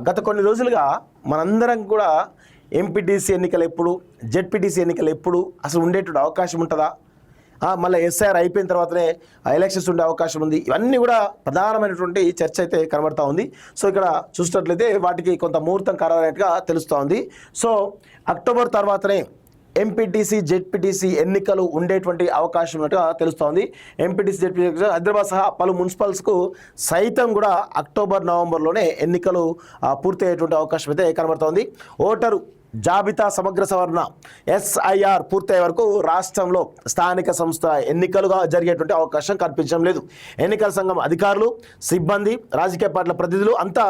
గత కొన్ని రోజులుగా మనందరం కూడా ఎంపీటీసీ ఎన్నికలు ఎప్పుడు, జెడ్పీటీసీ ఎన్నికలు ఎప్పుడు, అసలు ఉండేటువంటి అవకాశం ఉంటుందా, మళ్ళీ ఎస్ఐఆర్ అయిపోయిన తర్వాతనే ఎలక్షన్స్ ఉండే అవకాశం ఉంది, ఇవన్నీ కూడా ప్రధానమైనటువంటి చర్చ అయితే కనబడతా ఉంది. సో ఇక్కడ చూసినట్లయితే వాటికి కొంత ముహూర్తం ఖరారైనట్టుగా తెలుస్తూ ఉంది. సో అక్టోబర్ తర్వాతనే ఎంపీటీసీ జెడ్పీటీసీ ఎన్నికలు ఉండేటువంటి అవకాశం ఉన్నట్టుగా తెలుస్తోంది. ఎంపీటీసీ జెడ్పీటీసీ హైదరాబాద్ సహా పలు మున్సిపల్స్కు సైతం కూడా అక్టోబర్ నవంబర్లోనే ఎన్నికలు పూర్తయ్యేటువంటి అవకాశం అయితే కనబడుతోంది. ఓటరు జాబితా సమగ్ర సవరణ ఎస్ఐఆర్ పూర్తయ్యే వరకు రాష్ట్రంలో స్థానిక సంస్థ ఎన్నికలుగా జరిగేటువంటి అవకాశం కనిపించడం లేదు. ఎన్నికల సంఘం అధికారులు, సిబ్బంది, రాజకీయ పార్టీల ప్రతినిధులు అంతా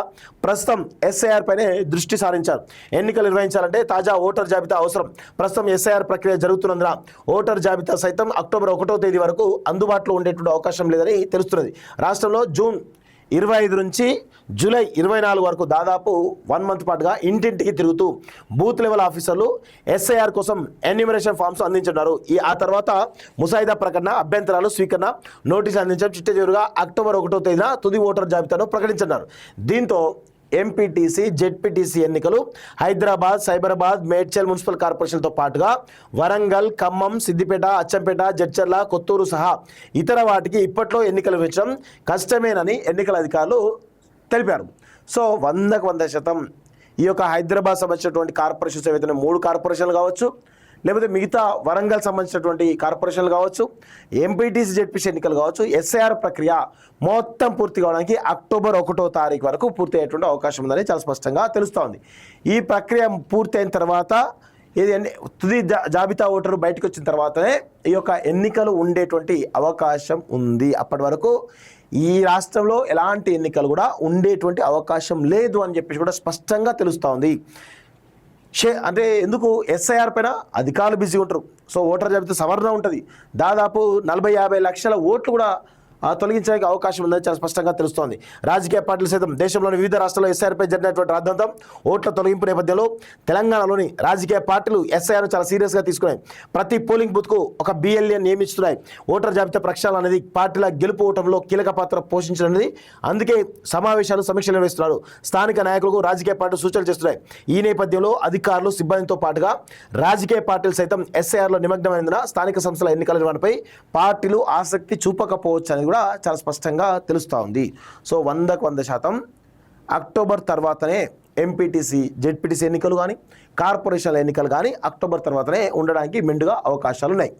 ప్రస్తుతం ఎస్ఐఆర్ పైనే దృష్టి సారించారు. ఎన్నికలు నిర్వహించాలంటే తాజా ఓటర్ జాబితా అవసరం. ప్రస్తుతం ఎస్ఐఆర్ ప్రక్రియ జరుగుతున్నందున ఓటర్ జాబితా సైతం అక్టోబర్ 1వ తేదీ వరకు అందుబాటులో ఉండేటువంటి అవకాశం లేదని తెలుస్తున్నది. రాష్ట్రంలో జూన్ 25 నుంచి జూలై 24 వరకు దాదాపు 1 మంత్ పాటుగా ఇంటింటికి తిరుగుతూ బూత్ లెవెల్ ఆఫీసర్లు ఎస్ఐఆర్ కోసం ఎన్యూమరేషన్ ఫామ్స్ అందించున్నారు. ఆ తర్వాత ముసాయిదా ప్రకటన, అభ్యంతరాలు స్వీకరణ, నోటీసులు అందించడం, చిట్ట చివరిగా అక్టోబర్ 1వ తేదీన తుది ఓటర్ జాబితాను ప్రకటించన్నారు. దీంతో ఎంపీటీసీ జెడ్పీటీసీ ఎన్నికలు హైదరాబాద్, సైబరాబాద్, మేడ్చల్ మున్సిపల్ కార్పొరేషన్తో పాటుగా వరంగల్, ఖమ్మం, సిద్దిపేట, అచ్చంపేట, జడ్చర్ల, కొత్తూరు సహా ఇతర వాటికి ఇప్పట్లో ఎన్నికలు నిర్వహించడం కష్టమేనని ఎన్నికల అధికారులు తెలిపారు. సో 100% ఈ యొక్క హైదరాబాద్ సంబంధించినటువంటి కార్పొరేషన్స్ ఏవైతే 3 కార్పొరేషన్లు కావచ్చు, లేకపోతే మిగతా వరంగల్ సంబంధించినటువంటి కార్పొరేషన్లు కావచ్చు, ఎంపీటీసీ జెడ్పీసీ ఎన్నికలు కావచ్చు, ఎస్ఐఆర్ ప్రక్రియ మొత్తం పూర్తి కావడానికి అక్టోబర్ 1వ తారీఖు వరకు పూర్తి అయ్యేటువంటి అవకాశం ఉందని చాలా స్పష్టంగా తెలుస్తోంది. ఈ ప్రక్రియ పూర్తి అయిన తర్వాత తుది జాబితా ఓటరు బయటకు వచ్చిన తర్వాతనే ఈ యొక్క ఎన్నికలు ఉండేటువంటి అవకాశం ఉంది. అప్పటి వరకు ఈ రాష్ట్రంలో ఎలాంటి ఎన్నికలు కూడా ఉండేటువంటి అవకాశం లేదు అని చెప్పేసి కూడా స్పష్టంగా తెలుస్తోంది. అంటే ఎందుకు ఎస్ఐఆర్ పైన అధికారులు బిజీ ఉంటారు. సో ఓటర్ జాబితా సవరణ ఉంటుంది. దాదాపు 40-50 లక్షల ఓట్లు కూడా తొలగించడానికి అవకాశం ఉందని చాలా స్పష్టంగా తెలుస్తోంది. రాజకీయ పార్టీలు సైతం దేశంలోని వివిధ రాష్ట్రాల్లో ఎస్ఐఆర్పై జరిగినటువంటి రాద్ధాంతం, ఓట్ల తొలగింపు నేపథ్యంలో తెలంగాణలోని రాజకీయ పార్టీలు ఎస్ఐఆర్ను చాలా సీరియస్గా తీసుకున్నాయి. ప్రతి పోలింగ్ బూత్కు ఒక బిఎల్ఏ నియమిస్తున్నాయి. ఓటర్ జాబితా ప్రక్షాళన అనేది పార్టీల గెలుపు ఓటంలో కీలక పాత్ర పోషించనున్నది. అందుకే సమావేశాలు, సమీక్షలు నిర్వహిస్తున్నారు. స్థానిక నాయకులకు రాజకీయ పార్టీలు సూచనలు చేస్తున్నాయి. ఈ నేపథ్యంలో అధికారులు, సిబ్బందితో పాటుగా రాజకీయ పార్టీలు సైతం ఎస్ఐఆర్లో నిమగ్నమైనందున స్థానిక సంస్థల ఎన్నికల నిర్వహణపై పార్టీలు ఆసక్తి చూపకపోవచ్చు అనేది కూడా చాలా స్పష్టంగా తెలుస్తూ ఉంది. సో 100% అక్టోబర్ తర్వాతనే ఎంపీటీసీ జెడ్పీటీసీ ఎన్నికలు కానీ, కార్పొరేషన్ల ఎన్నికలు కానీ అక్టోబర్ తర్వాతనే ఉండడానికి మెండుగా అవకాశాలు ఉన్నాయి.